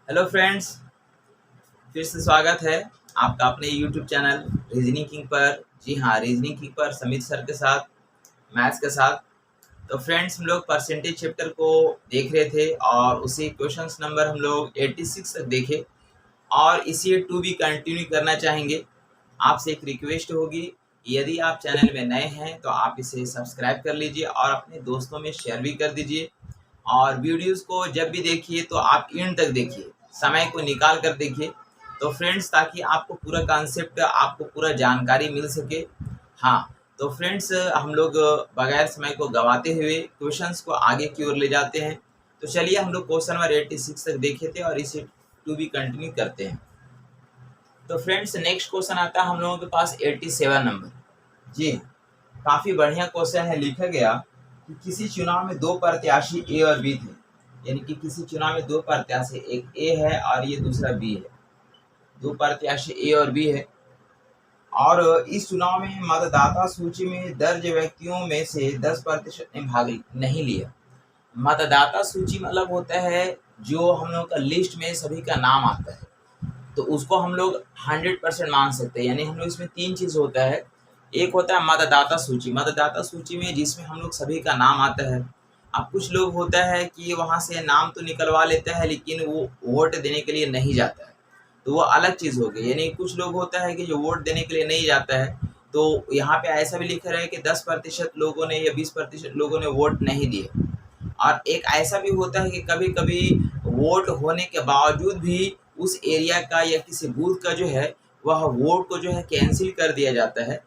Hello friends, फिर से स्वागत है आपका अपने यूट्यूब चैनल रीजनिंग किंग पर। जी हाँ, रीजनिंग किंग पर समित सर के साथ, मैथ्स के साथ। तो फ्रेंड्स, हम लोग परसेंटेज चैप्टर को देख रहे थे और उसी क्वेश्चंस नंबर हम लोग 86 तक देखे और इसी टू भी कंटिन्यू करना चाहेंगे। आपसे एक रिक्वेस्ट होगी, यदि आप चैनल में नए हैं तो आप इसे सब्सक्राइब कर लीजिए और अपने दोस्तों में शेयर भी कर दीजिए। और वीडियोस को जब भी देखिए तो आप एंड तक देखिए, समय को निकाल कर देखिए। तो फ्रेंड्स, ताकि आपको पूरा कॉन्सेप्ट, आपको पूरा जानकारी मिल सके। हाँ, तो फ्रेंड्स, हम लोग बगैर समय को गवाते हुए क्वेश्चंस को आगे की ओर ले जाते हैं। तो चलिए, हम लोग क्वेश्चन नंबर 86 तक देखे थे और इसे टू भी कंटिन्यू करते हैं। तो फ्रेंड्स, नेक्स्ट क्वेश्चन आता है हम लोगों के पास 87 नंबर। जी, काफ़ी बढ़िया क्वेश्चन है। लिखा गया कि किसी चुनाव में दो प्रत्याशी ए और बी थे, यानी कि किसी चुनाव में दो प्रत्याशी, एक ए है और ये दूसरा बी है। दो प्रत्याशी ए और बी है और इस चुनाव में मतदाता सूची में दर्ज व्यक्तियों में से 10% ने भाग नहीं लिया। मतदाता सूची मतलब होता है जो हम लोग का लिस्ट में सभी का नाम आता है, तो उसको हम लोग 100% मान सकते हैं। यानी हम लोग इसमें तीन चीज़ होता है। एक होता है मतदाता सूची, मतदाता सूची में जिसमें हम लोग सभी का नाम आता है। अब कुछ लोग होता है कि वहाँ से नाम तो निकलवा लेता है लेकिन वो वोट देने के लिए नहीं जाता है, तो वो अलग चीज़ हो गई। यानी कुछ लोग होता है कि जो वोट देने के लिए नहीं जाता है, तो यहाँ पे ऐसा भी लिखा है कि 10% लोगों ने या 20% लोगों ने वोट नहीं दिए। और एक ऐसा भी होता है कि कभी कभी वोट होने के बावजूद भी उस एरिया का या किसी बूथ का जो है वह वोट को जो है कैंसिल कर दिया जाता है।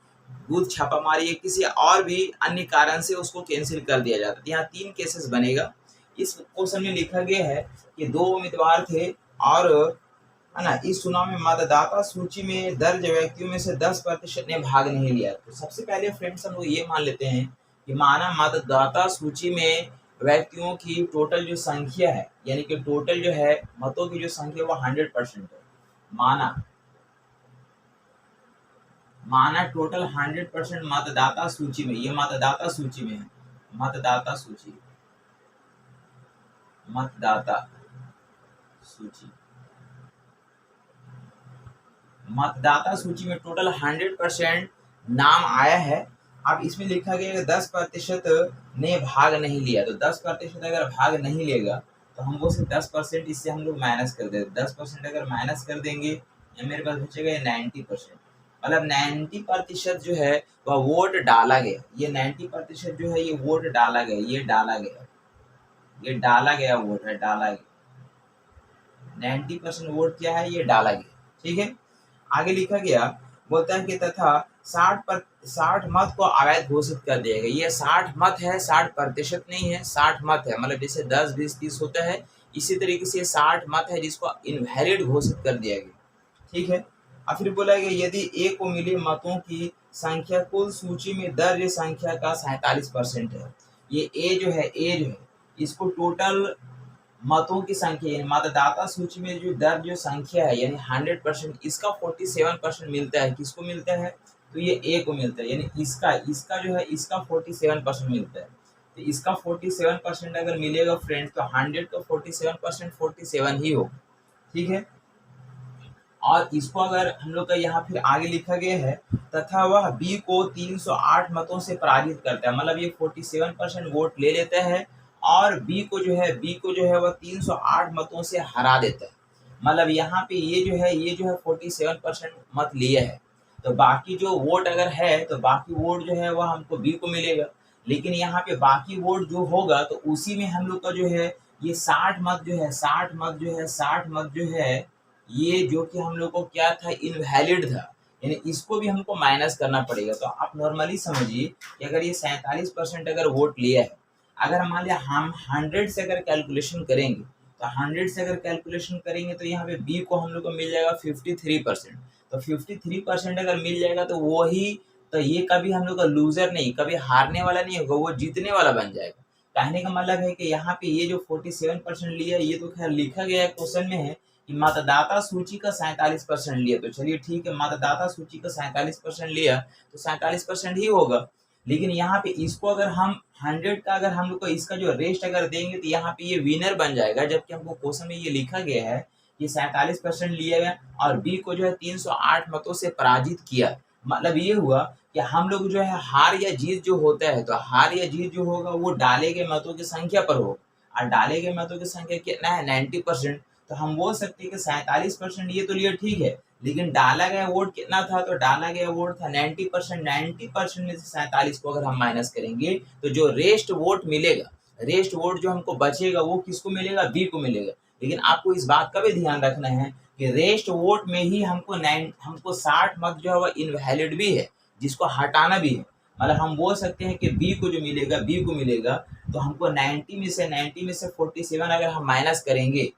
बूथ छापामारी या किसी और भी अन्य कारण से उसको कैंसिल कर दिया जाता है। यहाँ तीन केसेस बनेगा। इस क्वेश्चन में लिखा गया है कि दो उम्मीदवार थे और है ना, इस चुनाव में मतदाता सूची में दर्ज व्यक्तियों में से 10% ने भाग नहीं लिया। तो सबसे पहले फ्रेंड्स, हम लोग ये मान लेते हैं कि माना मतदाता सूची में व्यक्तियों की टोटल जो संख्या है, यानी कि टोटल जो है मतों की जो संख्या वो 100% है। माना माना टोटल 100% मतदाता सूची में, ये मतदाता सूची में है। मतदाता सूची, मतदाता सूची, मतदाता सूची में टोटल 100% नाम आया है। अब इसमें लिखा गया है 10% ने भाग नहीं लिया। तो 10% अगर भाग नहीं लेगा तो हम वो सिर्फ 10% इससे हम लोग माइनस कर देते। 10% अगर माइनस कर देंगे या मेरे पास बचेगा 90%। मतलब 90% जो है वह वोट डाला गया। ये 90% जो है ये वोट डाला गया, ये डाला गया, ये डाला गया वोट है, डाला गया। 90% वोट क्या है, ये डाला गया। ठीक है, आगे लिखा गया, बोलता है कि तथा 60 मत को अवैध घोषित कर दिया गया। ये 60 मत है, 60% नहीं है, 60 मत है। मतलब जैसे 10, 20, 30 होता है, इसी तरीके से 60 मत है जिसको इनवैलिड घोषित कर दिया गया। ठीक है, और फिर बोला गया यदि ए को मिले मतों की संख्या कुल सूची में दर्ज संख्या का 47% है। ये ए जो है, इसको टोटल मतों की संख्या यानी मतदाता सूची में जो दर्ज जो संख्या है यानी 100%, इसका 47% मिलता है। किसको मिलता है? तो ये ए को मिलता है। यानी इसका इसका जो है इसका 47% मिलता है। तो इसका 47% अगर मिलेगा फ्रेंड्स, तो 100 का 47% 47 ही होगा। ठीक है, और इसको अगर हम लोग का यहाँ फिर आगे लिखा गया है, तथा वह बी को 308 मतों से पराजित करता है। मतलब ये 47% वोट ले लेता है और बी को जो है वह 308 मतों से हरा देता है। मतलब यहाँ पे ये जो है 47% मत लिए है। तो बाकी जो वोट अगर है तो बाकी वोट जो है वह हमको बी को मिलेगा। लेकिन यहाँ पे बाकी वोट जो होगा तो उसी में हम लोग का जो है ये 60 मत जो है, 60 मत जो है ये जो कि हम लोग को क्या था, इनवैलिड था। यानी इसको भी हमको माइनस करना पड़ेगा। तो आप नॉर्मली समझिए कि अगर ये 47% अगर वोट लिया है, अगर मान लिया हम 100 से अगर कैलकुलेशन करेंगे, तो 100 से अगर कैलकुलेशन करेंगे तो यहाँ पे बी को हम लोग को मिल जाएगा 53%। तो 53% अगर मिल जाएगा तो वही, तो ये कभी हम लोग का लूजर नहीं, कभी हारने वाला नहीं होगा, वो जीतने वाला बन जाएगा। कहने का मतलब है कि यहाँ पे ये जो 47% लिया, ये तो खैर लिखा गया क्वेश्चन में है कि मतदाता सूची का 47% लिया। तो चलिए ठीक है, मतदाता सूची का 47% लिया तो 47% ही होगा। लेकिन यहाँ पे इसको अगर हम 100 का अगर हम लोग को इसका जो रेस्ट अगर देंगे तो यहाँ पे ये विनर बन जाएगा। जबकि हमको क्वेश्चन में ये लिखा गया है कि 47% लिया गया और बी को जो है 308 मतों से पराजित किया। मतलब ये हुआ कि हम लोग जो है हार या जीत जो होता है, तो हार या जीत जो होगा वो डाले गए मतों की संख्या पर होगा, और डाले गए मतों की संख्या कितना है 90%। तो हम बोल सकते हैं कि 47% ये तो लिए ठीक है, लेकिन डाला गया वोट कितना था, तो डाला गया वोट था 90%। 90% में से 47 को अगर हम माइनस करेंगे तो जो रेस्ट वोट मिलेगा, रेस्ट वोट जो हमको बचेगा वो किसको मिलेगा, बी को मिलेगा। लेकिन आपको इस बात का भी ध्यान रखना है कि रेस्ट वोट में ही हमको 60 मत जो है वह इनवैलिड भी है, जिसको हटाना भी है। मतलब हम बोल सकते हैं कि बी को जो मिलेगा, बी को मिलेगा, तो हमको 90 में से 47 अगर हम माइनस करेंगे,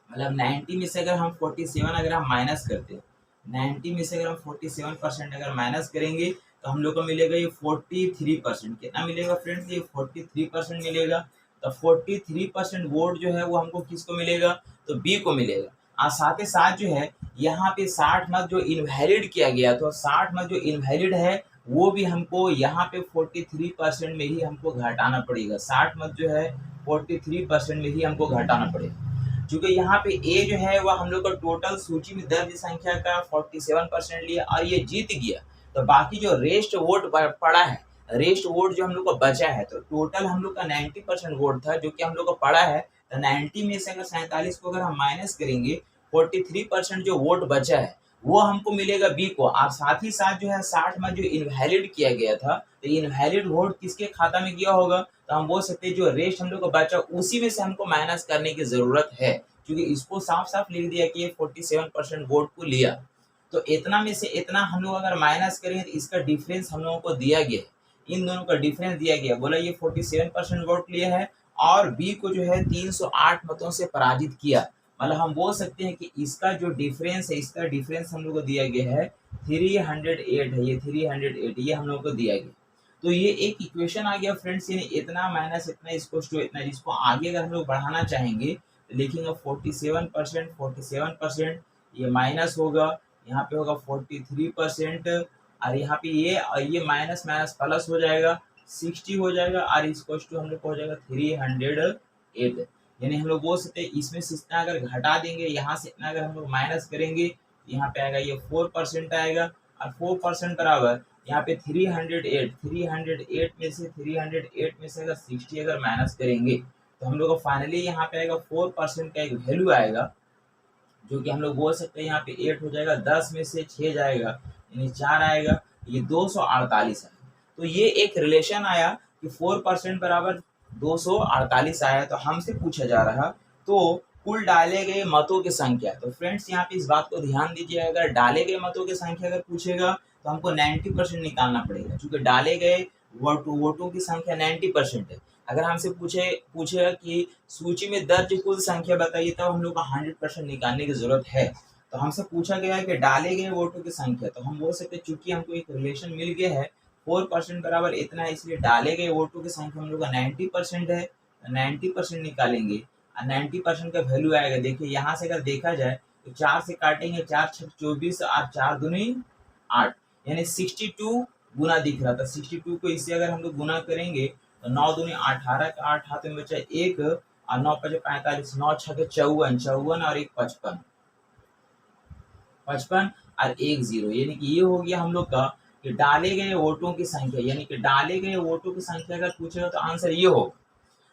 मतलब 90 में से अगर हम 47 अगर हम माइनस करते हैं, 90 में से अगर हम 47% अगर माइनस करेंगे तो हम लोग को मिलेगा ये 43%। कितना मिलेगा फ्रेंड्स, ये 43% मिलेगा। तो 43% वोट जो है वो हमको किसको मिलेगा, तो बी को मिलेगा। और साथ ही साथ जो है यहाँ पे 60 मत जो इनवैलिड किया गया, तो 60 मत जो इनवैलिड है वो भी हमको यहाँ पे 43% में ही हमको घटाना पड़ेगा। 60 मत जो है 43% में ही हमको घटाना पड़ेगा। क्योंकि यहाँ पे ए जो है वह हम लोग का टोटल सूची में दर्ज संख्या का 47% लिया और ये जीत गया। तो बाकी जो रेस्ट वोट पड़ा है, रेस्ट वोट जो हम लोग का बचा है, तो टोटल हम लोग का 90% वोट था जो कि हम लोग का पड़ा है। तो 90 में से अगर 47 को अगर हम माइनस करेंगे, 43% जो वोट बचा है वो हमको मिलेगा बी को। और साथ ही साथ जो है 60 में जो इनवैलिड किया गया था, तो इनवैलिड वोट किसके खाता में गया होगा, तो हम बोल सकते हैं जो रेस्ट हम लोग का बचा उसी में से हमको माइनस करने की जरूरत है, क्योंकि इसको साफ साफ लिख दिया कि ये 47% वोट को लिया। तो इतना में से इतना हम लोग अगर माइनस करें तो इसका डिफरेंस हम लोगों को दिया गया है, इन दोनों का डिफरेंस दिया गया। बोला ये 47% वोट लिया है और बी को जो है 308 मतों से पराजित किया। मतलब हम बोल सकते हैं कि इसका जो डिफरेंस है, इसका डिफरेंस हम लोग को दिया गया है 308 है, ये 308 ये हम लोग को दिया गया। तो ये एक इक्वेशन आ गया फ्रेंड्स, यानी इतना माइनस इतना इसको टू इतना, जिसको आगे अगर हम लोग बढ़ाना चाहेंगे तो लिखेंगे 47%, 47% ये माइनस होगा, यहाँ पे होगा 43%, और यहाँ पे ये माइनस माइनस प्लस हो जाएगा 60 हो जाएगा, और इसको टू हम लोग को हो जाएगा 308। यानी हम लोग बोल सकते हैं इसमें से इतना अगर घटा देंगे, यहाँ से इतना अगर हम लोग माइनस करेंगे, यहाँ पे आएगा ये 4% आएगा, और 4% बराबर यहाँ पे 308 में से अगर 60 अगर माइनस करेंगे तो हम लोग को फाइनली यहाँ पे आएगा 4% का एक वैल्यू आएगा, जो कि हम लोग बोल सकते हैं यहाँ पे 8 हो जाएगा, 10 में से 6 जाएगा यानी 4 आएगा, ये 248 आएगा। तो ये एक रिलेशन आया कि 4% बराबर 248 आया। तो हमसे पूछा जा रहा तो कुल डाले गए मतों की संख्या। तो फ्रेंड्स यहाँ पे इस बात को ध्यान दीजिए, अगर डाले गए मतों की संख्या अगर पूछेगा तो हमको 90% निकालना पड़ेगा, क्योंकि डाले गए वोटों की संख्या 90% है। अगर हमसे पूछेगा कि सूची में दर्ज कुल संख्या बताइए, तब हम लोग को 100% निकालने की जरूरत है। तो हमसे पूछा गया है कि डाले गए वोटों की संख्या, तो हम बोल सकते हैं चूंकि हमको एक रिलेशन मिल गया है 4% बराबर इतना है, इसलिए डाले गए वोटों की संख्या हम लोग का 90% है। 90% निकालेंगे और 90% का वैल्यू आएगा। देखिए यहाँ से अगर देखा जाए तो 4 से काटेंगे, 4 6 24 और 4 दूनी 8, यानी 62 गुना दिख रहा था। 62 को इससे अगर हम लोग गुना करेंगे तो 9 दूनी 18 का 8 हाथ में बचा 1 और 9 5 45, 9 6 के 54, 54 और 1 55, 55 और 1 0, यानी कि ये हो गया हम लोग का कि डाले गए वोटों की संख्या। यानी कि डाले गए वोटों की संख्या अगर पूछेगा तो आंसर ये हो।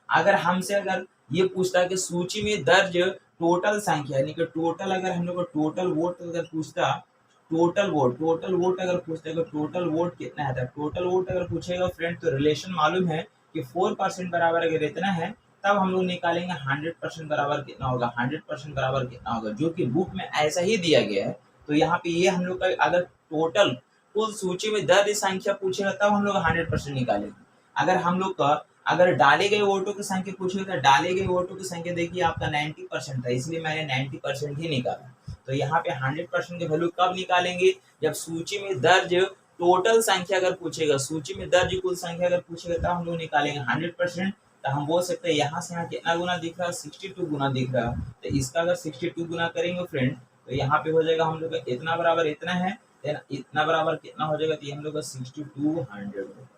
अगर हमसे अगर ये पूछता कि सूची में दर्ज टोटल संख्या, यानी कि टोटल अगर हम लोग को टोटल वोट अगर पूछता, टोटल वोट अगर पूछता है तो टोटल वोट कितना है, टोटल वोट अगर पूछेगा फ्रेंड तो रिलेशन मालूम है कि 4% बराबर अगर इतना है, तब हम लोग निकालेंगे 100% बराबर कितना होगा, 100% बराबर कितना होगा, जो कि बुक में ऐसा ही दिया गया है। तो यहाँ पे ये हम लोग का अगर टोटल कुल सूची में दर्ज संख्या पूछेगा तब हम लोग 100% निकालेंगे। अगर हम लोग का अगर डाले गए वोटों की संख्या पूछेगा तो डाले गए वोटों की संख्या देखिए आपका 90% था, इसलिए मैंने 90% ही निकाला। तो यहाँ पे 100% की वैल्यू कब निकालेंगे, जब सूची में दर्ज टोटल संख्या अगर पूछेगा, सूची में दर्ज कुल संख्या अगर पूछेगा तब हम लोग निकालेंगे 100%। तो हम बोल सकते हैं यहाँ से यहाँ कितना गुना दिख रहा है, 62 गुना दिख रहा है। तो इसका अगर 62 गुना करेंगे फ्रेंड तो यहाँ पे हो जाएगा हम लोग का इतना बराबर इतना है, इतना बराबर कितना हो जाएगा, तो ये हम लोग का 6200 होगा।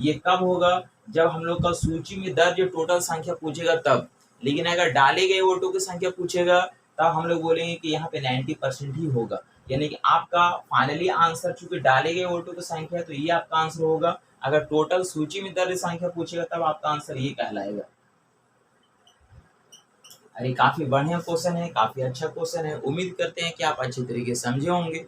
ये कब होगा, जब हम लोग का सूची में दर्ज टोटल संख्या पूछेगा तब। लेकिन अगर डाले गए वोटों की संख्या पूछेगा तब हम लोग बोलेंगे कि यहाँ पे 90% ही होगा, यानी कि आपका फाइनली आंसर चूंकि डाले गए वोटों की संख्या है तो ये आपका आंसर होगा। अगर टोटल सूची में दर्ज संख्या पूछेगा तब आपका आंसर ये कहलाएगा। अरे काफी बढ़िया क्वेश्चन है, काफी अच्छा क्वेश्चन है। उम्मीद करते हैं कि आप अच्छी तरीके से समझे होंगे।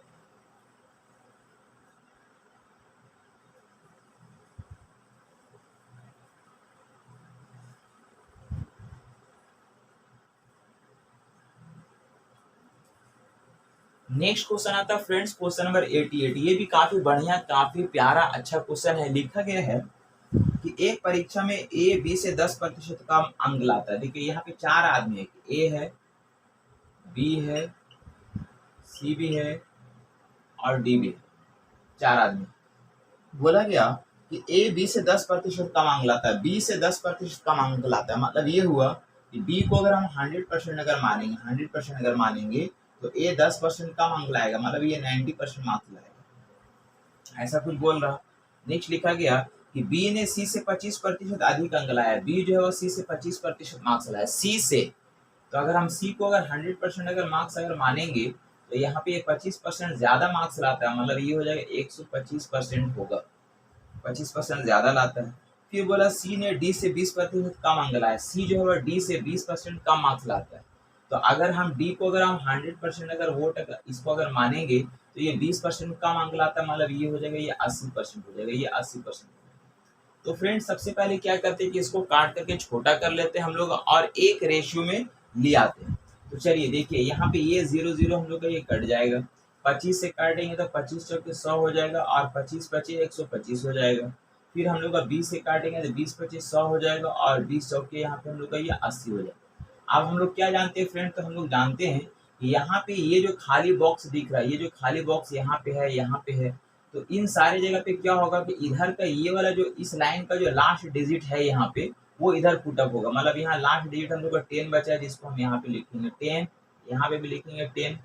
नेक्स्ट क्वेश्चन आता है फ्रेंड्स, क्वेश्चन नंबर 88। ये भी काफी बढ़िया, काफी प्यारा, अच्छा क्वेश्चन है। लिखा गया है कि एक परीक्षा में ए बी से 10% कम अंक लाता है। देखिए यहाँ पे चार आदमी है, ए है, बी है, सी भी है और डी भी है, चार आदमी। बोला गया कि ए बी से 10% कम अंक लाता है, बी से 10% कम अंक लाता है। मतलब ये हुआ कि बी को अगर हम 100% अगर मानेंगे, 100% अगर मानेंगे तो ए 10% कम अंक लाएगा, मतलब ये 90% मार्क्स लाएगा, ऐसा कुछ बोल रहा। नेक्स्ट लिखा गया कि बी ने सी से 25% अधिक अंक लाया। बी जो है वो सी से 25% मार्क्स लाया, सी से। तो अगर हम सी को अगर 100% अगर मार्क्स अगर मानेंगे तो यहाँ पे 25% ज्यादा मार्क्स लाता है, मतलब ये हो जाएगा 125% होगा, 25% ज्यादा लाता है। फिर बोला सी ने डी से 20% कम अंक लाया। सी जो है वह डी से 20% कम मार्क्स लाता है। तो अगर हम डी को अगर हम 100% अगर वोट इसको अगर मानेंगे तो ये 20% कम अंक लाता है, मतलब ये हो जाएगा ये 80% हो जाएगा, ये 80%। तो फ्रेंड्स सबसे पहले क्या करते हैं कि इसको काट करके छोटा कर लेते हैं हम लोग और एक रेशियो में ले आते हैं। तो चलिए देखिए यहाँ पे ये 0 0 हम लोग का ये कट जाएगा, 25 से काटेंगे तो 25 चौके 100 हो जाएगा और 25 25 125 हो जाएगा। फिर हम लोग का 20 से काटेंगे तो 20 25 100 हो जाएगा और 20 चौके यहाँ पे हम लोग का ये 80 हो जाएगा। अब हम लोग क्या जानते हैं फ्रेंड, तो हम लोग जानते हैं कि यहाँ पे ये जो खाली बॉक्स दिख रहा है, ये जो खाली बॉक्स यहाँ पे है, यहाँ पे है, तो इन सारी जगह पे क्या होगा कि इधर का ये वाला जो इस लाइन का जो लास्ट डिजिट है यहाँ पे वो इधर पुटअप होगा। मतलब यहाँ लास्ट डिजिट हम लोग का 10 बचा है, जिसको हम यहाँ पे लिखेंगे 10, यहाँ पे भी लिखेंगे 10।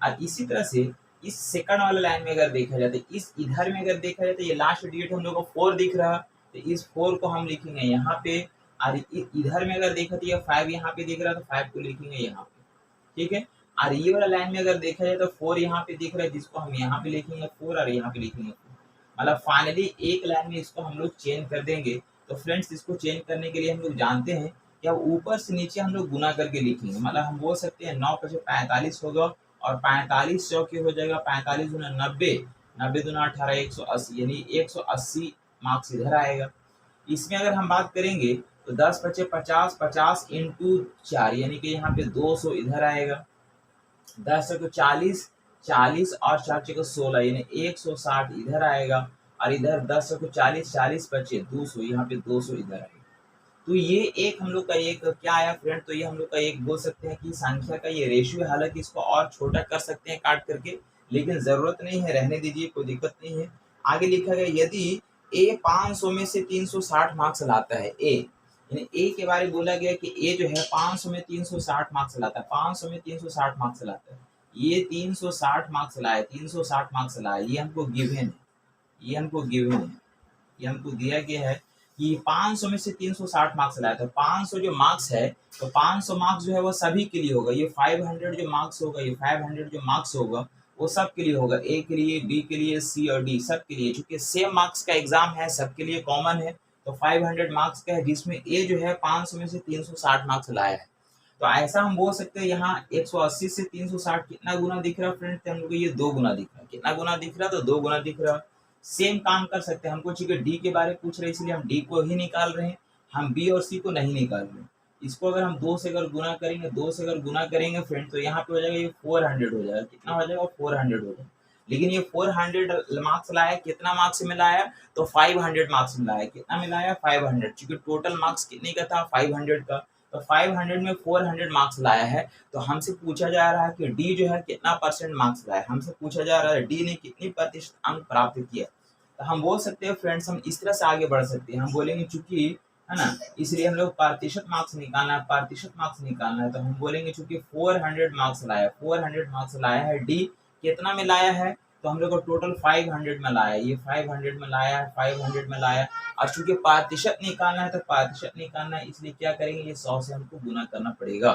और इसी तरह से इस सेकंड वाले लाइन में अगर देखा जाए तो इस इधर में अगर देखा जाए तो ये लास्ट डिजिट हम लोग को 4 दिख रहा, तो इस 4 को हम लिखेंगे यहाँ पे। और इधर में अगर देखा तो ये 5 यहाँ पे दिख रहा है तो 5 को लिखेंगे यहाँ पे, ठीक है। और ये वाला लाइन में अगर देखा जाए तो 4 यहाँ पे दिख रहा है, जिसको हम यहाँ पे लिखेंगे 4 और यहाँ पे लिखेंगे 4। मतलब फाइनली एक लाइन में इसको हम लोग चेंज कर देंगे। तो फ्रेंड्स इसको चेंज करने के लिए हम लोग जानते हैं कि अब ऊपर से नीचे हम लोग गुना करके लिखेंगे। मतलब हम बोल सकते हैं 9 पचे 45 होगा और 45 चौके हो जाएगा 45 गुना 90, 90 दुना 18 180, यानी 180 मार्क्स इधर आएगा। इसमें अगर हम बात करेंगे तो 10 पचे 50, 50 इंटू 4 यानी कि यहाँ पे 200 इधर आएगा, 10 को 40, 40 और 4 को 16 यानी 160 इधर आएगा। और इधर 10 को 40, 40 बचे 200, यहाँ पे 200 इधर आएगा। तो ये एक हम लोग का एक क्या आया फ्रेंड, तो ये हम लोग का एक बोल सकते हैं कि संख्या का ये रेशियो है। हालांकि इसको और छोटा कर सकते हैं काट करके, लेकिन जरूरत नहीं है, रहने दीजिए, कोई दिक्कत नहीं है। आगे लिखा गया यदि ए 500 में से 360 मार्क्स लाता है, ए यानी ए के बारे में बोला गया कि ए जो है 500 में 360 मार्क्स लाता है, 500 में 360 मार्क्स लाता है। ये 360 मार्क्स लाए, 360 मार्क्स लाए, ये हमको गिवन है, ये हमको गिवन है, ये हमको दिया गया है कि 500 में से 360 मार्क्स लाया। तो 500 जो मार्क्स है, तो 500 मार्क्स जो है वो सभी के लिए होगा। ये 500 जो मार्क्स होगा, ये 500 जो मार्क्स होगा वो सब के लिए होगा, ए के लिए, बी के लिए, सी और डी सब के लिए। चूंकि सेम मार्क्स का एग्जाम है, सबके लिए कॉमन है, तो 500 मार्क्स का है, जिसमें ए जो है 500 में से 360 मार्क्स लाया है। तो ऐसा हम बोल सकते हैं यहाँ 180 से 360 कितना गुना दिख रहा है फ्रेंड्स, हम लोग को ये 2 गुना दिख रहा है। कितना गुना दिख रहा है, तो 2 गुना दिख रहा है। सेम काम कर सकते हैं, हमको चूंकि डी के बारे में पूछ रहे हैं इसलिए हम डी को ही निकाल रहे हैं, हम बी और सी को नहीं निकाल रहे हैं। इसको अगर हम 2 से अगर गुना करेंगे, 2 से अगर गुना करेंगे फ्रेंड, तो यहाँ पे हो जाएगा ये 400 हो जाएगा। कितना हो जाएगा, 400 हो जाएगा। लेकिन ये 400 मार्क्स लाया, कितना मार्क्स में लाया, तो 500 मार्क्स में लाया। कितना में लाया, 500, चूंकि टोटल मार्क्स कितने का था, 500 का। तो 500 में 400 मार्क्स लाया है। तो हमसे पूछा जा रहा है कि डी जो है कितना परसेंट मार्क्स लाया है, हमसे पूछा जा रहा है डी ने कितनी प्रतिशत अंक प्राप्त किया। तो हम बोल सकते हैं फ्रेंड्स, हम इस तरह से आगे बढ़ सकते हैं। हम बोलेंगे चूंकि है ना, इसलिए हम लोग प्रतिशत मार्क्स निकालना है, प्रतिशत मार्क्स निकालना है। तो हम बोलेंगे चूंकि 400 मार्क्स लाया, 400 मार्क्स लाया है डी, कितना में लाया है, तो हम लोग को टोटल 500 में लाया, ये 500 में लाया, 500 में लाया। और चूंकि प्रतिशत निकालना है तो प्रतिशत निकालना है, इसलिए क्या करेंगे, ये 100 से हमको गुना करना पड़ेगा।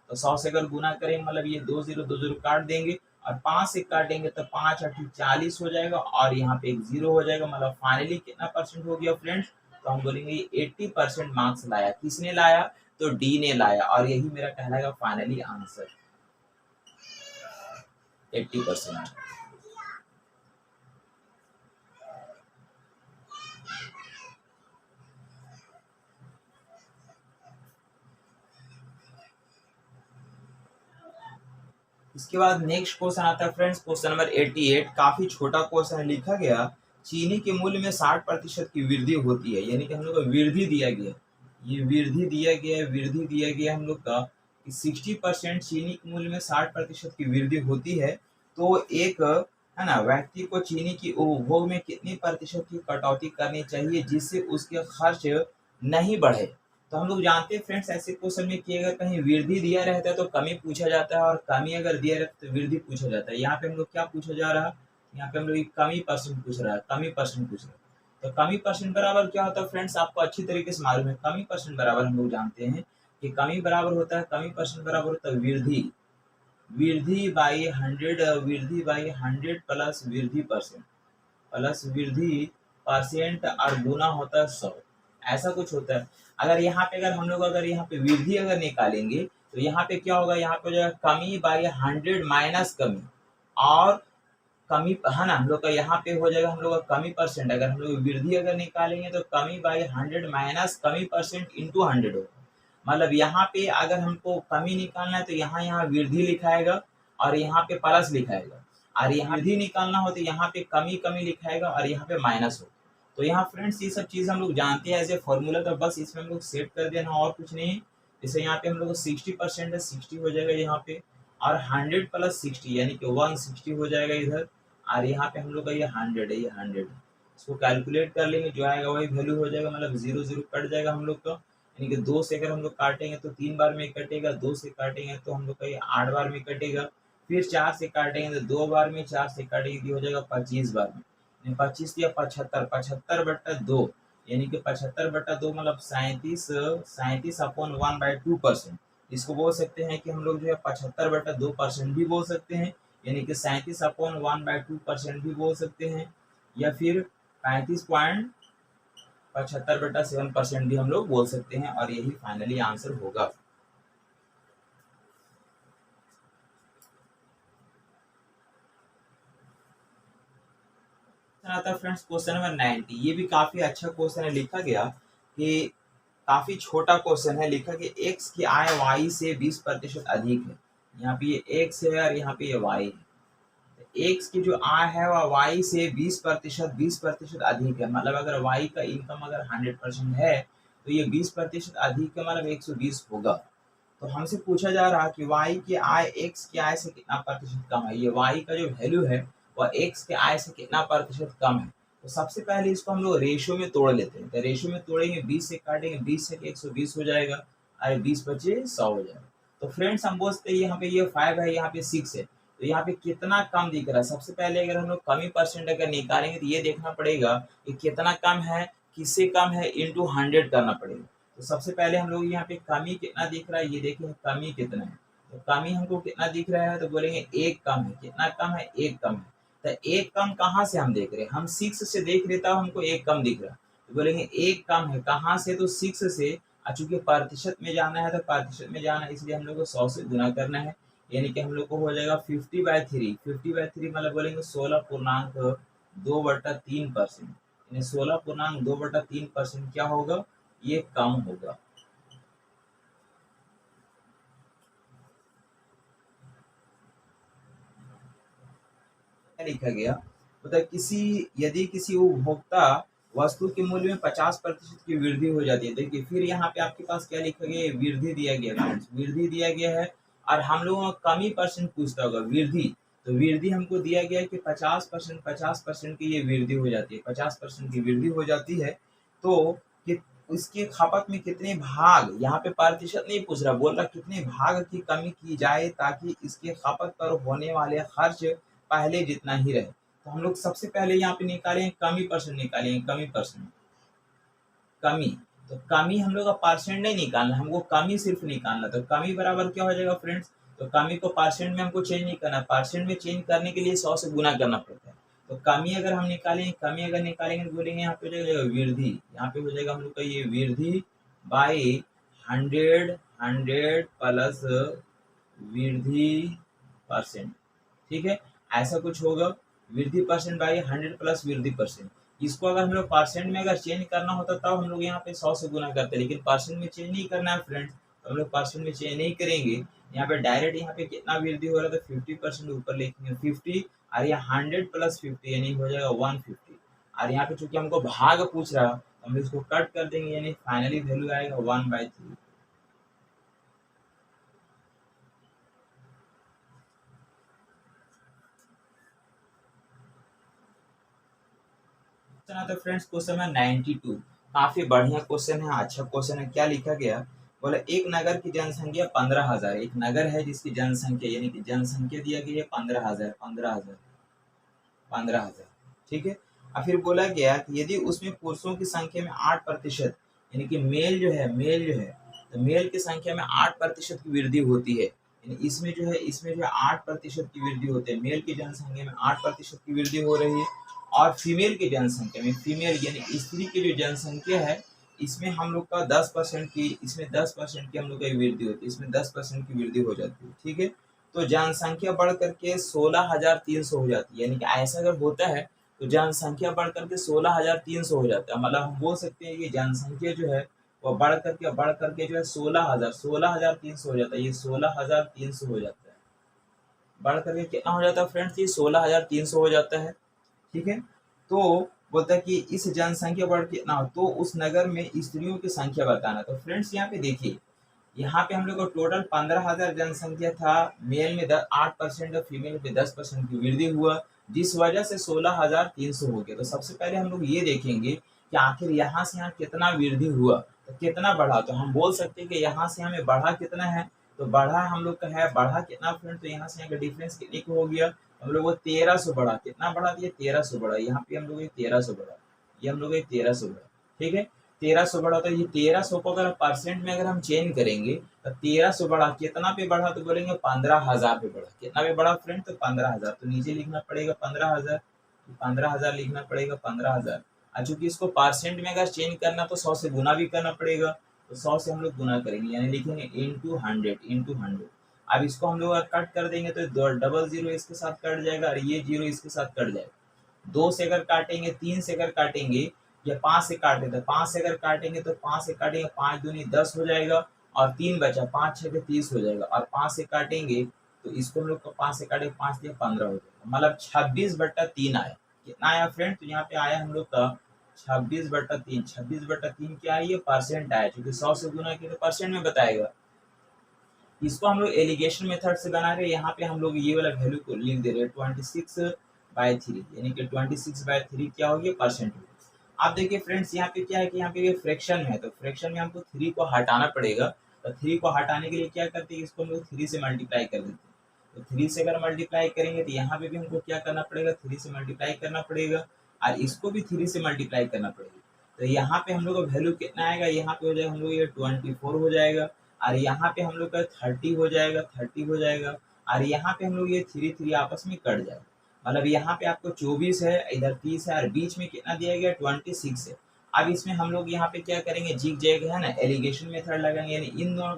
तो 100 से अगर गुना करेंगे मतलब ये 2 0 काट देंगे और 5 से काटेंगे तो 5 8 40 हो जाएगा और यहाँ पे एक 0 हो जाएगा। मतलब फाइनली कितना परसेंट हो गया फ्रेंड्स? तो हम बोलेंगे 80% मार्क्स लाया। किसने लाया? तो डी ने लाया और यही मेरा कहलाएगा फाइनली आंसर 80%। इसके बाद नेक्स्ट क्वेश्चन आता है फ्रेंड्स, क्वेश्चन नंबर 88। काफी छोटा क्वेश्चन है। लिखा गया चीनी के मूल्य में 60% की वृद्धि होती है, यानी कि हम लोग को वृद्धि दिया गया, ये वृद्धि दिया गया, वृद्धि दिया गया हम लोग का कि 60% चीनी के मूल्य में 60% की वृद्धि होती है। तो एक है ना व्यक्ति को चीनी की उपभोग में कितनी प्रतिशत की कटौती करनी चाहिए जिससे उसके खर्च नहीं बढ़े? तो हम लोग जानते हैं फ्रेंड्स ऐसे क्वेश्चन में कि अगर कहीं वृद्धि दिया रहता है तो कमी पूछा जाता है और कमी अगर दिया रहता है तो वृद्धि पूछा जाता है। यहाँ पे हम लोग क्या पूछा जा रहा है? यहाँ पे हम लोग कमी परसेंट पूछ रहा है, कमी परसेंट पूछ रहा है। तो कमी परसेंट बराबर क्या होता है फ्रेंड्स? आपको अच्छी तरीके से मालूम है। कमी परसेंट बराबर हम लोग जानते हैं कि कमी बराबर होता है, कमी परसेंट बराबर होता है वृद्धि, वृद्धि बाई 100, वृद्धि बाई 100 प्लस वृद्धि परसेंट, प्लस वृद्धि परसेंट और गुना होता है 100। ऐसा कुछ होता है। अगर यहाँ पे अगर हम लोग अगर यहाँ पे वृद्धि अगर निकालेंगे तो यहाँ पे क्या होगा? यहाँ पे जो है कमी बाई 100 माइनस कमी और कमी है ना, हम लोग का यहाँ पे हो जाएगा हम लोग का कमी परसेंट। अगर हम लोग वृद्धि अगर निकालेंगे तो कमी बाई 100 माइनस कमी परसेंट इंटू 100 होगा। मतलब यहाँ पे अगर हमको कमी निकालना है तो यहाँ वृद्धि लिखाएगा और यहाँ पे प्लस लिखाएगा, और यहाँ वृद्धि निकालना हो तो यहाँ पे कमी कमी लिखाएगा और यहाँ पे माइनस हो। तो यहाँ फ्रेंड्स ये सब चीज़ हम लोग जानते हैं एज ए फॉर्मूला, तो बस इसमें हम लोग सेट कर देना और कुछ नहीं। जैसे यहाँ पे हम लोग 60% है, 60 हो जाएगा यहाँ पे, और 100 प्लस 60 यानी कि 160 हो जाएगा इधर, और यहाँ पे हम लोग का ये 100 है, ये 100 इसको कैलकुलेट कर लेंगे, जो आएगा वही वैल्यू हो जाएगा। मतलब 0 0 कट जाएगा हम लोग का, यानी कि 2 से अगर हम लोग काटेंगे तो 3 बार में कटेगा, 2 से काटेंगे तो हम लोग का ये 8 बार में कटेगा, फिर 4 से काटेंगे तो 2 बार में, 4 से काटेंगे तो हो जाएगा 25 बार में। 25 या 75, 75/2 यानी कि 75/2 मतलब 37, 37/1/2%। इसको बोल सकते हैं कि हम लोग जो है 75/2% भी बोल सकते हैं, यानी कि 37/1/2% भी बोल सकते हैं, या फिर 35.75/7% भी हम लोग बोल सकते हैं, और यही फाइनली आंसर होगा। आता है फ्रेंड्स क्वेश्चन नंबर 90। ये भी काफी अच्छा क्वेश्चन है। लिखा गया कि काफी छोटा क्वेश्चन है। लिखा कि एक्स की आय वाई से 20% अधिक है। यहाँ पे ये एक्स है और यहाँ पे ये वाई है। एक्स की जो आय है वह वाई से 20% अधिक है। मतलब अगर वाई का इनकम अगर 100% है तो ये 20% अधिक है, मतलब 120 होगा। तो हमसे पूछा जा रहा है कि वाई की आय एक्स की आय से कितना प्रतिशत कम है। ये वाई का जो वैल्यू है वह एक्स के आय से कितना प्रतिशत कम है। तो सबसे पहले इसको हम लोग रेशियो में तोड़ लेते हैं। तो रेशियो में तोड़ेंगे, 20 से काटेंगे, 20 से 120 हो जाएगा, अरे 20 बचे 100 हो जाएगा। तो फ्रेंड्स हम बोलते हैं यहाँ पे ये 5 है, यहाँ पे 6 है, तो यहाँ पे कितना कम दिख रहा है। सबसे पहले अगर हम लोग कमी परसेंट अगर निकालेंगे तो ये देखना पड़ेगा कि कितना कम है, किससे कम है, इंटू 100 करना पड़ेगा। तो सबसे पहले हम लोग यहाँ पे कमी कितना दिख रहा है, ये देखिए कमी कितना है। तो कमी हमको कितना दिख रहा है, तो बोलेंगे एक कम है। कितना कम है? एक कम है। तो एक कम कहाँ से हम देख रहे हैं? हम 6 से देख लेता हूँ, हमको एक कम दिख रहा है, तो बोलेंगे एक कम है कहाँ से? तो 6 से। चूंकि प्रतिशत में जाना है तो प्रतिशत में जाना है, इसलिए हम लोग को 100 से गुना करना है, यानी कि हम लोग को हो जाएगा 50/3। 50/3 मतलब बोलेंगे 16.2/3%, यानी 16.2/3% क्या होगा? ये कम होगा। लिखा गया मतलब यदि किसी उपभोक्ता वस्तु के मूल्य में 50% की वृद्धि हो जाती है। देखिए फिर यहाँ पे आपके पास क्या लिखा गया है? वृद्धि दिया गया है, वृद्धि दिया गया है, और हम लोगों को कमी परसेंट पूछता होगा वृद्धि। तो वृद्धि हमको दिया गया है कि 50% की ये वृद्धि हो जाती है, 50% की वृद्धि हो जाती है। तो कि उसके खपत में कितने भाग, यहाँ पे प्रतिशत नहीं पूछ रहा, बोल रहा कितने भाग की कमी की जाए ताकि इसके खपत पर होने वाले खर्च पहले जितना ही रहे। तो हम लोग सबसे पहले यहाँ पे निकालेंगे कमी परसेंट, निकालेंगे कमी परसेंट, कमी। तो कमी हम लोग का परसेंट नहीं निकालना, हमको कमी सिर्फ निकालना। तो कमी बराबर क्या हो जाएगा फ्रेंड्स, तो कमी को परसेंट में हमको चेंज नहीं करना, परसेंट में चेंज करने के लिए 100 से गुना करना पड़ता है। तो कमी अगर हम निकालेंगे, कमी अगर निकालेंगे तो बोलेंगे यहाँ पे हो जाएगा वृद्धि, यहाँ पे हो जाएगा हम लोग का ये वृद्धि बाई 100 100 प्लस वृद्धि परसेंट, ठीक है, ऐसा कुछ होगा। वृद्धि परसेंट बाई 100 प्लस वृद्धि परसेंट। इसको अगर हम लोग परसेंट में अगर चेंज करना होता तब हम लोग यहाँ पे 100 से गुना करते, लेकिन परसेंट में चेंज नहीं करना है फ्रेंड्स, तो हम लोग परसेंट में चेंज नहीं करेंगे। यहाँ पे डायरेक्ट यहाँ पे कितना वृद्धि हो रहा था 50% ऊपर लिखेंगे 50, और यहाँ 100 प्लस 50 यानी हो जाएगा 150। और यहाँ पे चूंकि हमको भाग पूछ रहा तो हम इसको कट कर देंगे, यानी फाइनली वैल्यू आएगा 1/3। तो फ्रेंड्स क्वेश्चन है 92, काफी बढ़िया क्वेश्चन है, अच्छा क्वेश्चन है। क्या लिखा गया, बोला एक नगर की जनसंख्या 15,000, एक नगर है जिसकी जनसंख्या यानी कि जनसंख्या दिया गया है 15,000 15,000 15,000, ठीक है। और फिर बोला गया कि यदि उसमें पुरुषों की संख्या में 8% यानी कि मेल जो है तो मेल की संख्या में 8% की वृद्धि होती है, यानी इसमें जो है 8% की वृद्धि होती है, मेल की जनसंख्या में 8% की वृद्धि हो रही है। और फीमेल की जनसंख्या में, फीमेल यानी स्त्री की जो जनसंख्या है इसमें हम लोग का 10% की, इसमें 10% की हम लोग की वृद्धि होती है, इसमें 10% की वृद्धि हो जाती है, ठीक है। तो जनसंख्या बढ़ करके 16,300 हो जाती है, यानी कि ऐसा अगर होता है तो जनसंख्या बढ़ करके 16,300 हो जाता है। मतलब हम बोल सकते हैं कि जनसंख्या जो है वो बढ़ करके जो है 16,300 हो जाता है, ये 16,300 हो जाता है। बढ़ करके कितना हो जाता है फ्रेंड्स, ये 16,300 हो जाता है, ठीक है। तो बोलता है कि इस जनसंख्या बढ़ कितना हो तो उस नगर में स्त्रियों की संख्या बताना। तो फ्रेंड्स यहाँ पे देखिए, यहाँ पे हम लोग को टोटल 15,000 जनसंख्या था, मेल में 8% और फीमेल में 10% की वृद्धि हुआ, जिस वजह से 16,300 हो गया। तो सबसे पहले हम लोग ये देखेंगे कि आखिर यहाँ से यहाँ कितना वृद्धि हुआ, तो कितना बढ़ा। तो हम बोल सकते हैं कि यहाँ से हमें बढ़ा कितना है, तो बढ़ा हम लोग का है, बढ़ा कितना फ्रेंड, तो यहाँ से यहाँ का डिफरेंस कितने को हो गया, हम लोग को 1300 बढ़ा, कितना बढ़ा दिया 1300 बढ़ा, यहाँ पे हम लोग 1300 बढ़ा, ये हम लोग 1300 बढ़ा, ठीक है। 1300 बढ़ा, तो ये 1300 को अगर परसेंट में अगर हम चेंज करेंगे तो 1300 बढ़ा कितना पे बढ़ा, तो बोलेंगे 15,000 पे बढ़ा। कितना पे बढ़ा फ्रेंड, तो 15,000। तो नीचे लिखना पड़ेगा 15,000, 15,000 लिखना पड़ेगा 15,000। और चूंकि इसको परसेंट में अगर चेंज करना तो 100 से गुना भी करना पड़ेगा, तो 100 से हम लोग गुना करेंगे, यानी लिखेंगे इंटू 100। अब इसको हम लोग कट कर देंगे तो डबल जीरो इसके साथ कट जाएगा और ये जीरो इसके साथ कट जाएगा। 2 से अगर काटेंगे, 3 से अगर काटेंगे या 5 से काटे, तो 5 से अगर काटेंगे तो 5 से काटेंगे 5 दूनी 10 हो जाएगा, और 3 बचा, 5 6 30 हो जाएगा। और 5 से काटेंगे तो इसको हम लोग 5 से काटेंगे, 5 दिया 15 हो जाएगा, मतलब 26/3 आया। कितना आया फ्रेंड, तो यहाँ पे आया हम लोग का 26/3। 26/3 क्या है, ये परसेंट आया, क्योंकि 100 से गुना किया तो परसेंट में बताएगा। इसको हम लोग एलिगेशन मेथड से बना रहे हैं, यहाँ पे हम लोग ये वाला वैल्यू को लिख दे रहे हैं 26/3, यानी कि 26/3 क्या हो गया, परसेंट हो गया। आप देखिए फ्रेंड्स यहाँ पे क्या है कि यहाँ पे ये फ्रैक्शन है, तो फ्रैक्शन में हमको 3 को हटाना पड़ेगा। तो 3 को हटाने के लिए क्या करते हैं, इसको हम लोग 3 से मल्टीप्लाई कर देते हैं। तो 3 से अगर मल्टीप्लाई करेंगे तो यहाँ पे भी हमको क्या करना पड़ेगा, 3 से मल्टीप्लाई करना पड़ेगा, और इसको भी 3 से मल्टीप्लाई करना पड़ेगा। तो यहाँ पे हम लोग का वैल्यू कितना आएगा, यहाँ पे हो जाएगा हम लोग ये 24 हो जाएगा, और यहाँ पे हम लोग का 30 हो जाएगा, 30 हो जाएगा, और यहाँ पे हम लोग ये 3 आपस में कट जाएगा। मतलब यहाँ पे आपको 24 है, इधर 30 है, और बीच में कितना दिया गया 26 है। अब इसमें हम लोग यहाँ पे क्या करेंगे, जिग जैग है ना, एलिगेशन मेथड लगाएंगे, यानी इन दोनों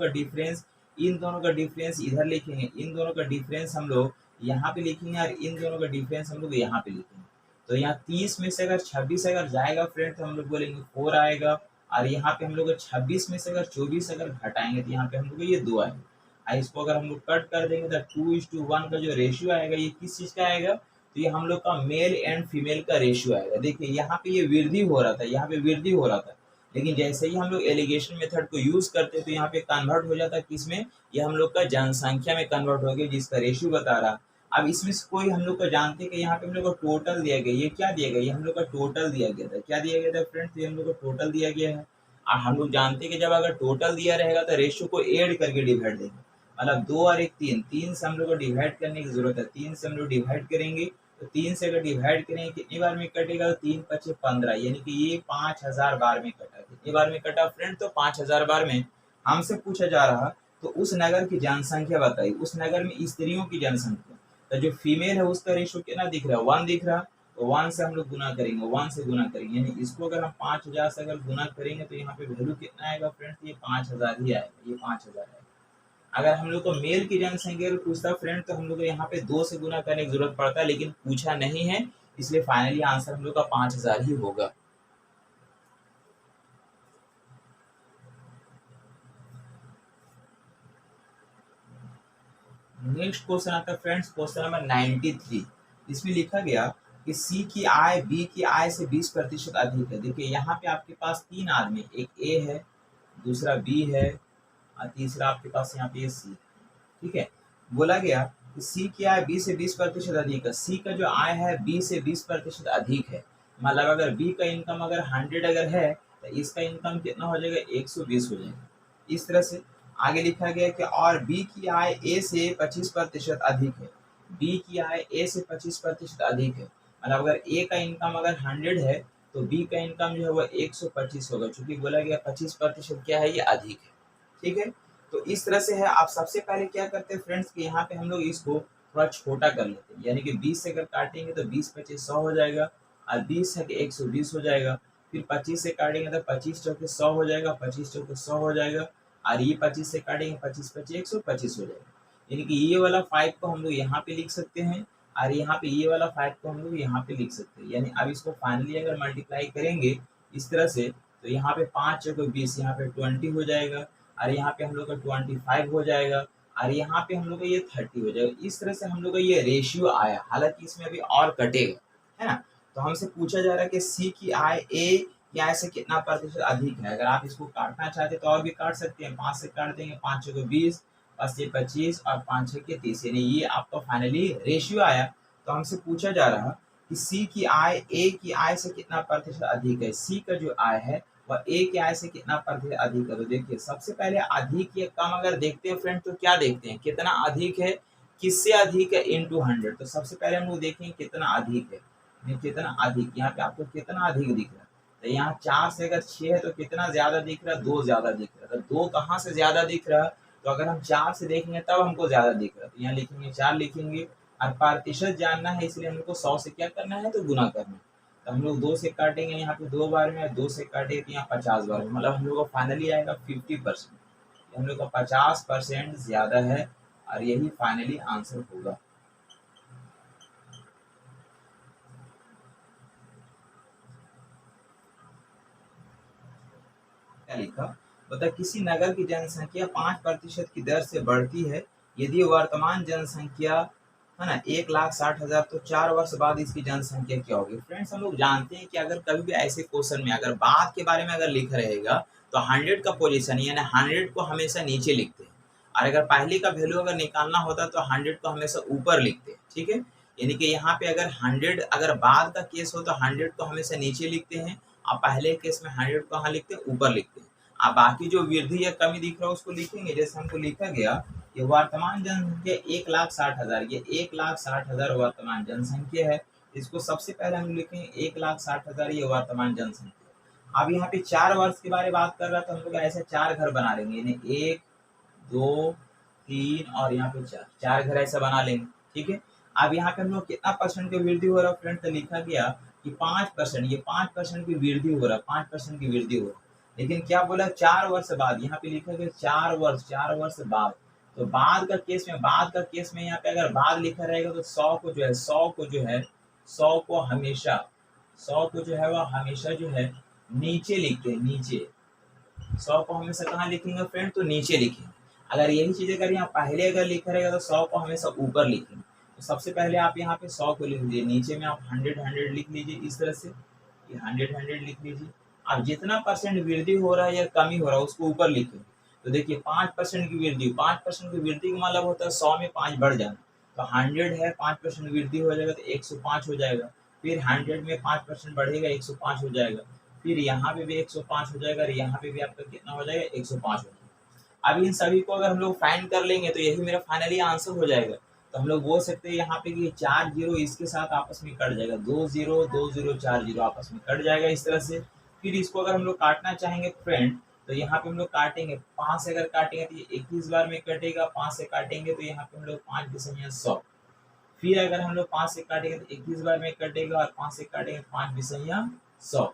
का डिफरेंस इधर लिखेंगे, इन दोनों का डिफरेंस हम लोग यहाँ पे लिखेंगे, और इन दोनों का डिफरेंस हम लोग यहाँ पे लिखेंगे। तो यहाँ 30 में से अगर 26 अगर जाएगा फ्रेंड तो हम लोग बोलेंगे 4 आएगा, और यहाँ पे हम लोग 26 में से अगर 24 अगर घटाएंगे तो यहाँ पे हम लोग ये 2 आएगा। और इसको अगर हम लोग कट कर देंगे तो 2:1 का जो रेशियो आएगा ये किस चीज़ का आएगा, तो ये हम लोग का मेल एंड फीमेल का रेशियो आएगा। देखिए यहाँ पे ये वृद्धि हो रहा था, यहाँ पे वृद्धि हो रहा था, लेकिन जैसे ही हम लोग एलिगेशन मेथड को यूज करते हैं तो यहाँ पे कन्वर्ट हो जाता है किसमें, ये हम लोग का जनसंख्या में कन्वर्ट हो गया, जिसका रेशियो बता रहा। अब इसमें से कोई हम लोग को जानते हैं कि यहाँ पे हम लोग को टोटल दिया गया, ये क्या दिया गया, ये हम लोग का टोटल दिया गया था। क्या दिया गया था फ्रेंड्स, ये हम लोग को टोटल दिया गया है। और हम लोग जानते हैं कि जब अगर टोटल दिया रहेगा तो रेशियो को ऐड करके डिवाइड देंगे, मतलब 2 और 1 3, 3 से हम लोग को डिवाइड करने की जरूरत है, 3 से हम लोग डिवाइड करेंगे। तो 3 से अगर डिवाइड करेंगे कितनी बार में कटेगा, तो 3 × 5 = 15, यानी कि ये 5000 बार में कटा। कितनी बार में कटा फ्रेंड? तो 5000 बार में। हमसे पूछा जा रहा तो उस नगर की जनसंख्या बताइए, उस नगर में स्त्रियों की जनसंख्या। तो जो फीमेल है उसका रेशियो कितना दिख रहा है? 1 दिख रहा। तो 1 से हम लोग गुना करेंगे, 1 से गुना करेंगे, यानी इसको अगर हम 5000 से अगर गुना करेंगे तो यहाँ पे वैल्यू कितना आएगा फ्रेंड्स? ये 5000 ही आएगा, ये 5000 आएगा। अगर हम लोग को मेल की जनसंख्या पूछता फ्रेंड तो हम लोग को यहाँ पे 2 से गुना करने की जरूरत पड़ता है, लेकिन पूछा नहीं है, इसलिए फाइनली आंसर हम लोग का 5000 ही होगा। नेक्स्ट क्वेश्चन आता है फ्रेंड्स, क्वेश्चन नंबर 93। इसमें लिखा गया कि सी की आय बी की आय से 20% अधिक है। देखिए यहाँ पे आपके पास 3 आदमी, एक ए है, दूसरा बी है और तीसरा आपके पास यहाँ पे सी। ठीक है, बोला गया कि सी की आय बी से 20% अधिक है। सी का जो आय है बी से 20% अधिक है, मतलब अगर बी का इनकम अगर 100 अगर है तो इसका इनकम कितना हो जाएगा? 120 हो जाएगा। इस तरह से आगे लिखा गया कि और बी की आय ए से 25% अधिक है। बी की आय ए से 25% अधिक है, मतलब अगर ए का इनकम अगर 100 है तो बी का इनकम जो है वो 125 होगा, क्योंकि बोला गया 25% क्या है? ये अधिक है। ठीक है, तो इस तरह से है। आप सबसे पहले क्या करते हैं फ्रेंड्स कि यहाँ पे हम लोग इसको थोड़ा छोटा कर लेते हैं, यानी कि 20 से अगर काटेंगे तो 20 25 100 हो जाएगा, और 20 है कि 120 हो जाएगा। फिर 25 से काटेंगे तो 25 चौके 100 हो जाएगा, 25 चौके 100 हो जाएगा, और ये 25 से काटेंगे 25 25 125 हो जाएगा। यानी कि ये वाला 5 को हम लोग यहाँ पे लिख सकते हैं, और यहाँ पे ये वाला 5 को हम लोग यहाँ पे लिख सकते हैं। यानी अब इसको फाइनली अगर मल्टीप्लाई करेंगे इस तरह से तो यहाँ पे 5 चौके 20, यहाँ पे 20 हो जाएगा, और यहाँ पे हम लोग का 25 हो जाएगा, और यहाँ पे हम लोग का ये 30 हो जाएगा। इस तरह से हम लोग का ये रेशियो आया। हालांकि इसमें अभी और कटेगा, है ना। तो हमसे पूछा जा रहा है कि सी की आय ए की आय से कितना प्रतिशत अधिक है। अगर आप इसको काटना चाहते तो और भी काट सकते हैं, 5 से काट देंगे, 5 चौके 20, 5 से 25 और 5 छः के 30, यानी ये आपका फाइनली रेशियो आया। तो हमसे पूछा जा रहा कि सी की आय ए की आय से कितना प्रतिशत अधिक है। सी का जो आय है वह ए की आय से कितना प्रतिशत अधिक है। तो देखिए सबसे पहले अधिक या कम अगर देखते हैं फ्रेंड तो क्या देखते हैं? कितना अधिक है, किससे अधिक है, इनटू 100। तो सबसे पहले हम लोग देखेंगे कितना अधिक है, कितना अधिक। यहाँ पे आपको कितना अधिक दिख रहा है? तो यहाँ 4 से अगर 6 है तो कितना ज्यादा दिख रहा है? 2 ज्यादा दिख रहा है। तो 2 कहाँ से ज्यादा दिख रहा है? तो अगर हम 4 से देखेंगे तब हमको ज्यादा दिख रहा है, तो यहाँ लिखेंगे 4 लिखेंगे, और प्रतिशत जानना है इसलिए हम लोग को 100 से क्या करना है? तो गुना करना है। तो हम लोग 2 से काटेंगे यहाँ पे 2 बार में, 2 से काटेंगे तो यहाँ 50 बार में, मतलब हम लोग को फाइनली आएगा 50%। हम लोग का 50% ज्यादा है, और यही फाइनली आंसर होगा। क्या लिखा? बता किसी नगर की जनसंख्या 5% की दर से बढ़ती है, यदि वर्तमान जनसंख्या है ना 1,60,000 तो 4 वर्ष बाद इसकी जनसंख्या क्या होगी। फ्रेंड्स हम लोग जानते हैं कि अगर कभी भी ऐसे क्वेश्चन में अगर बाद के बारे में अगर लिखा रहेगा तो 100 का पोजीशन यानी 100 को हमेशा नीचे लिखते हैं, और अगर पहले का वैल्यू अगर निकालना होता तो 100 को हमेशा ऊपर लिखते हैं। ठीक है, यानी कि यहाँ पे अगर 100 अगर बाद का केस हो तो 100 को हमेशा नीचे लिखते हैं, और पहले केस में 100 को कहाँ लिखते हैं? ऊपर लिखते हैं। अब बाकी जो वृद्धि या कमी दिख रहा है उसको लिखेंगे। जैसे हमको लिखा गया कि वर्तमान जनसंख्या 1,60,000, ये 1,60,000 वर्तमान जनसंख्या है। इसको सबसे पहले हम लिखेंगे 1,60,000 ये वर्तमान जनसंख्या। अब यहाँ पे 4 वर्ष के बारे में बात कर रहा तो हम लोग ऐसे 4 घर बना लेंगे, यानी 1 2 3 और यहाँ पे 4 घर ऐसा बना लेंगे। ठीक है, अब यहाँ पे हम लोग कितना परसेंट की वृद्धि हो रहा है फ्रेंड? तो लिखा गया कि 5%, ये 5% की वृद्धि हो रहा है, 5% की वृद्धि हो रहा है। लेकिन क्या बोला? 4 वर्ष बाद। यहाँ पे लिखा गया 4 वर्ष बाद। तो बाद का केस में, बाद का केस में यहाँ पे अगर बाद लिखा रहेगा तो 100 को जो है 100 को हमेशा 100 को जो है वह हमेशा जो है नीचे लिखते हैं, नीचे। 100 को हमेशा कहाँ लिखेंगे फ्रेंड? तो नीचे लिखेंगे। अगर यही चीज अगर यहाँ पहले अगर लिखा रहेगा तो 100 को हमेशा ऊपर लिखेंगे। तो सबसे पहले आप यहाँ पे 100 को लिख लीजिए, नीचे में आप 100 लिख लीजिए, इस तरह से ये 100 लिख लीजिए। अब जितना परसेंट वृद्धि हो रहा है या कमी हो रहा है उसको ऊपर लिखेंगे। तो देखिए 5% की वृद्धि, 5% की वृद्धि का मतलब होता है 100 में 5 बढ़ जाना। तो 100 है, 5% वृद्धि हो जाएगा तो 105 हो जाएगा। फिर 100 में 5% बढ़ेगा 105 हो जाएगा। फिर यहाँ पे भी 105 हो जाएगा, और यहाँ पे भी आपका कितना हो जाएगा? 105 हो जाएगा। अब इन सभी को अगर हम लोग फाइंड कर लेंगे तो यही मेरा फाइनली आंसर हो जाएगा। तो हम लोग बोल सकते हैं यहाँ पे कि 4 जीरो इसके साथ आपस में कट जाएगा, 2 0 2 0 4 0 आपस में कट जाएगा इस तरह से। फिर इसको अगर हम लोग काटना चाहेंगे फ्रेंड, तो यहाँ पे हम लोग काटेंगे 5 से अगर काटेंगे तो ये 21 बार में कटेगा, 5 से काटेंगे तो यहाँ पे हम लोग 5 बिसैया 100। फिर अगर हम लोग 5 से काटेंगे तो 21 बार में कटेगा और 5 से काटेंगे 5 बिसैया 100।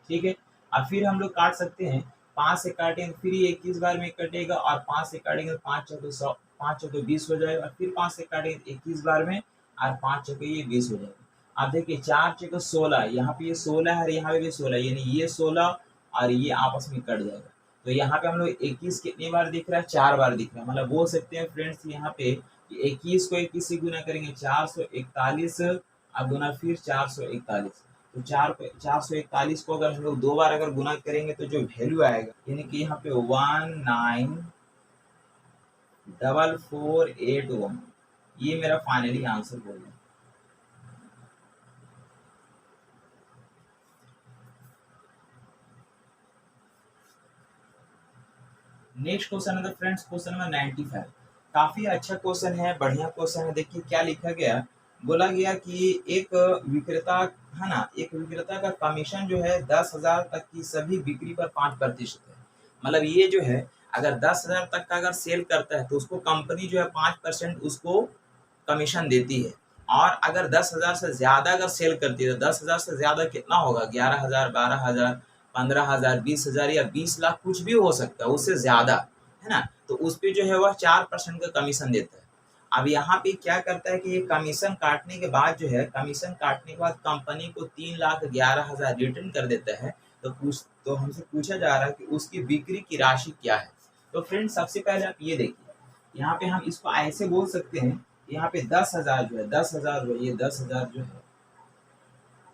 ठीक है, और फिर हम लोग काट सकते हैं 5 से काटेंगे फिर ये 21 बार में कटेगा और 5 से काटेंगे तो 5 चौके 100, 5 चौके 20 हो जाएगा, और फिर 5 से काटेंगे 21 बार में और 5 चौके ये 20 हो जाएगा। आप देखिए 4 चौके 16, यहाँ पे ये 16 है और यहाँ पे भी 16, यानी ये 16 और ये आपस में कट जाएगा। तो यहाँ पे हम लोग 21 कितनी बार दिख रहा है, 4 बार दिख रहा है। मतलब बोल सकते हैं फ्रेंड्स यहाँ पे 21 को 21 से गुना करेंगे 441 और गुना फिर 441। तो 441 को अगर हम लोग 2 बार अगर गुना करेंगे तो जो वैल्यू आएगा, यानी कि यहाँ पे 194481, ये मेरा फाइनली आंसर हो गया। नेक्स्ट क्वेश्चन है फ्रेंड्स, क्वेश्चन नंबर 95। काफी अच्छा क्वेश्चन है, बढ़िया क्वेश्चन है। देखिए क्या लिखा गया, बोला गया कि एक विक्रेता है ना, एक विक्रेता का कमीशन जो है 10,000 तक की सभी बिक्री पर 5% है। मतलब ये जो है अगर 10,000 तक का अगर सेल करता है तो उसको कंपनी जो है 5% उसको कमीशन देती है। और अगर 10,000 से ज्यादा अगर सेल करती है तो 10,000 से ज्यादा कितना होगा, 11,000, 12,000, 15,000, 20,000 या 20 लाख कुछ भी हो सकता है उससे ज्यादा, है ना। तो उस पे जो है वह 4% का कमीशन देता है। अब यहाँ पे क्या करता है कि ये कमीशन काटने के बाद जो है, कमीशन काटने के बाद कंपनी को 3,11,000 रिटर्न कर देता है। तो हमसे पूछा जा रहा है कि उसकी बिक्री की राशि क्या है। तो फ्रेंड सबसे पहले आप ये देखिए, यहाँ पे हम इसको ऐसे बोल सकते हैं, यहाँ पे 10,000 जो है, 10,000 जो है, ये 10,000 जो है,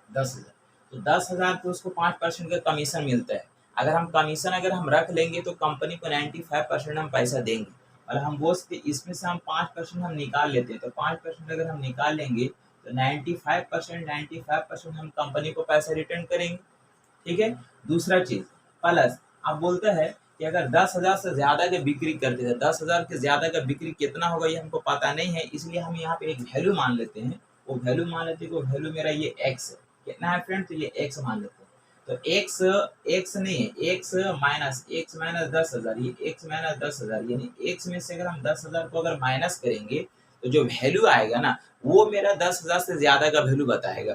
10,000, तो 10,000 पे उसको 5% का कमीशन मिलता है। अगर हम कमीशन अगर हम रख लेंगे तो कंपनी को 95% हम पैसा देंगे। और हम वो इसमें से हम 5% हम निकाल लेते हैं, तो 5% अगर हम निकाल लेंगे तो 95% हम कंपनी को पैसा रिटर्न करेंगे। ठीक है, दूसरा चीज प्लस अब बोलता है कि अगर 10,000 से ज्यादा की बिक्री करते हैं, 10,000 के ज्यादा का बिक्री कितना होगा ये हमको पता नहीं है, इसलिए हम यहाँ पे एक वैल्यू मान लेते हैं। वो वैल्यू मान लेते हैं, वो वैल्यू मेरा ये एक्स है। कितना है फ्रेंड, तो ये एक्स मान लेते हैं। तो एक्स एक्स नहीं है, एक्स माइनस 10,000, ये एक्स माइनस 10,000, यानी एक्स में से अगर हम 10,000 को अगर माइनस करेंगे तो जो वैल्यू आएगा ना वो मेरा 10,000 से ज्यादा का वैल्यू बताएगा।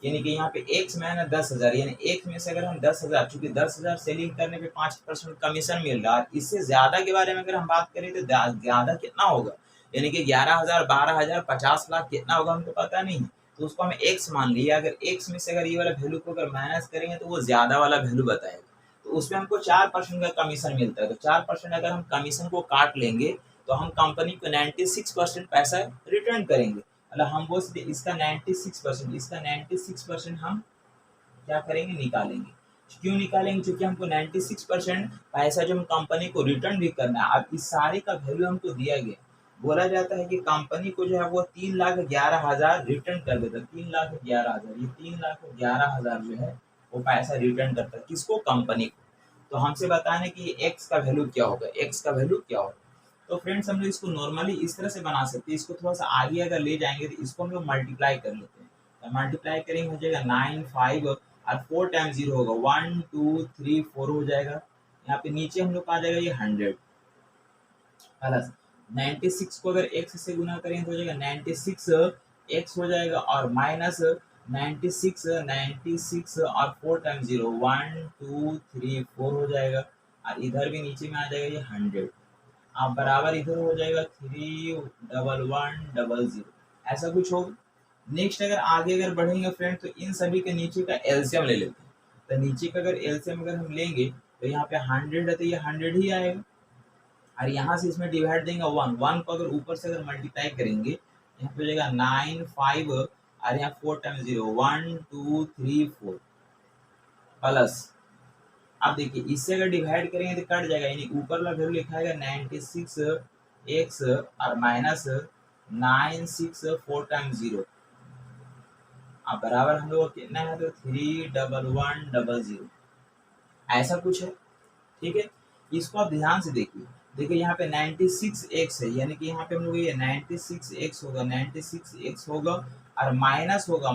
यानी कि यहाँ पे एक्स माइनस 10,000, यानी एक्स में से अगर हम 10,000, चूंकि 10,000 सेलिंग करने पे 5% कमीशन मिल रहा है, इससे ज्यादा के बारे में अगर हम बात करें तो ज्यादा कितना होगा, यानी कि 11,000, 12,000, 50 लाख कितना होगा हमको पता नहीं है। तो उसको हमें एक्स मान लिया। अगर एक्स में से अगर ये वाला वैल्यू को अगर माइनस करेंगे तो वो ज्यादा वाला वैल्यू बताएगा। तो उसमें हमको 4% का कमीशन मिलता है। तो 4% अगर हम कमीशन को काट लेंगे तो हम कंपनी को 96% पैसा रिटर्न करेंगे। मतलब हम वो इसका 96%, इसका 96% हम क्या करेंगे, निकालेंगे। क्यों निकालेंगे, क्योंकि हमको 96% पैसा जो हम कंपनी को रिटर्न भी करना है। अब इस सारे का वैल्यू हमको दिया गया, बोला जाता है कि कंपनी को जो है वो 3,11,000 रिटर्न कर देता है। 3,11,000, ये 3,11,000 जो है वो पैसा रिटर्न करता है किसको, कंपनी को। तो हमसे बताने कि एक्स का वैल्यू क्या होगा, एक्स का वैल्यू क्या होगा। तो फ्रेंड्स हम लोग इसको नॉर्मली इस तरह से बना सकते हैं। इसको थोड़ा सा आगे अगर ले जाएंगे तो इसको हम लोग मल्टीप्लाई कर लेते हैं। तो मल्टीप्लाई करेंगे हो जाएगा 9, 5 और 4 टाइम्स 0 होगा, 1, 2, 3, 4 हो जाएगा। यहाँ पे नीचे हम लोग आ जाएगा ये 100 प्लस 96 को अगर x से गुना करेंगे तो हो जाएगा 96 x हो जाएगा और माइनस 96 और 4 टाइम्स 0, 1, 2, 3, 4 हो जाएगा। और इधर भी नीचे में आ जाएगा ये 100, आप बराबर इधर हो जाएगा 3,11,000, ऐसा कुछ होगा। नेक्स्ट अगर आगे अगर बढ़ेंगे फ्रेंड तो इन सभी के नीचे का एलसीएम ले लेते हैं। तो नीचे का अगर एलसीएम अगर हम लेंगे तो यहाँ पे 100 है तो ये 100 ही आएगा। और यहाँ से इसमें डिवाइड देंगे 1 को अगर ऊपर से अगर मल्टीप्लाई करेंगे यहाँ पे हो जाएगा 9, 5 और यहाँ 4 टाइम्स 0, 1, 2, 3, 4 प्लस। अब देखिए इससे अगर डिवाइड करेंगे तो कट जाएगा, यानी ऊपर वाला वैल्यू लिखा है 96x और माइनस 96 4 टाइम्स 0, अब बराबर हम लोग कितना है तो 3,11,000, ऐसा कुछ है। ठीक है, इसको आप ध्यान से देखिए। देखिए यहाँ पे 96x है, यानी कि यहाँ पे हम लोग ये 96x होगा, 96x होगा और माइनस होगा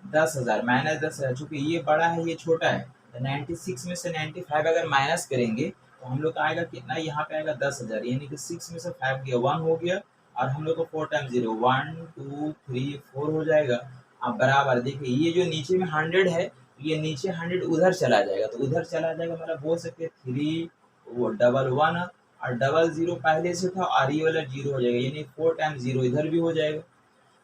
10,000, माइनस 10,000, चूंकि ये बड़ा है ये छोटा है तो 96 में से 95 अगर माइनस करेंगे तो हम लोग का आएगा कितना, यहाँ पे आएगा 10,000, यानी कि 6 में से 5 गया 1 हो गया, और हम लोग को 4 टाइम्स 0 1 2 3 4 हो जाएगा। अब बराबर देखिए ये जो नीचे में 100 है, ये नीचे 100 उधर चला जाएगा, तो उधर चला जाएगा मतलब बोल सकते 3 वो 1 और 00 पहले से था और ये वाला 0 हो जाएगा, यानी 4 टाइम्स 0 इधर भी हो जाएगा।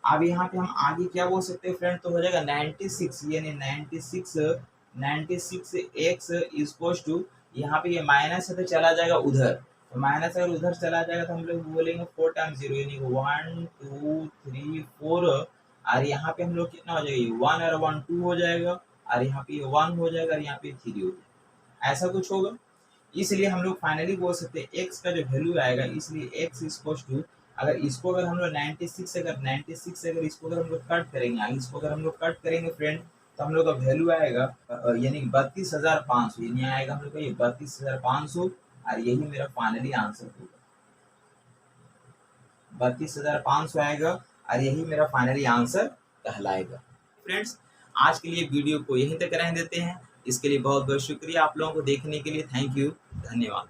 अब यहाँ पे हम आगे क्या बोल सकते हैं फ्रेंड, तो हो जाएगा 96, यानी 96 एक्स इक्वल्स टू, यहाँ पे ये माइनस है तो चला जाएगा उधर, तो माइनस अगर उधर चला जाएगा तो हम लोग बोलेंगे 4 टाइम्स 0, यानी 1 2 3 4, और यहाँ पे हम लोग कितना हो जाएगा 1 और 1 2 हो जाएगा, और यहाँ पे 1 हो जाएगा और यहाँ पे 3 हो जाएगा, ऐसा कुछ होगा। इसलिए हम लोग फाइनली बोल सकते हैं x का जो वैल्यू आएगा, इसलिए x इक्वल्स टू, अगर इसको अगर हम लोग 96 अगर इसको अगर हम लोग कट करेंगे, इसको अगर हम लोग कट करेंगे फ्रेंड, तो हम लोग का वैल्यू आएगा यानी 32,500, यानी आएगा हम लोग का ये 32,500, और यही मेरा फाइनली आंसर होगा, 32,500 आएगा, और यही मेरा फाइनली आंसर कहलाएगा। फ्रेंड्स आज के लिए वीडियो को यहीं तक रहने देते हैं, इसके लिए बहुत बहुत शुक्रिया आप लोगों को देखने के लिए, थैंक यू, धन्यवाद।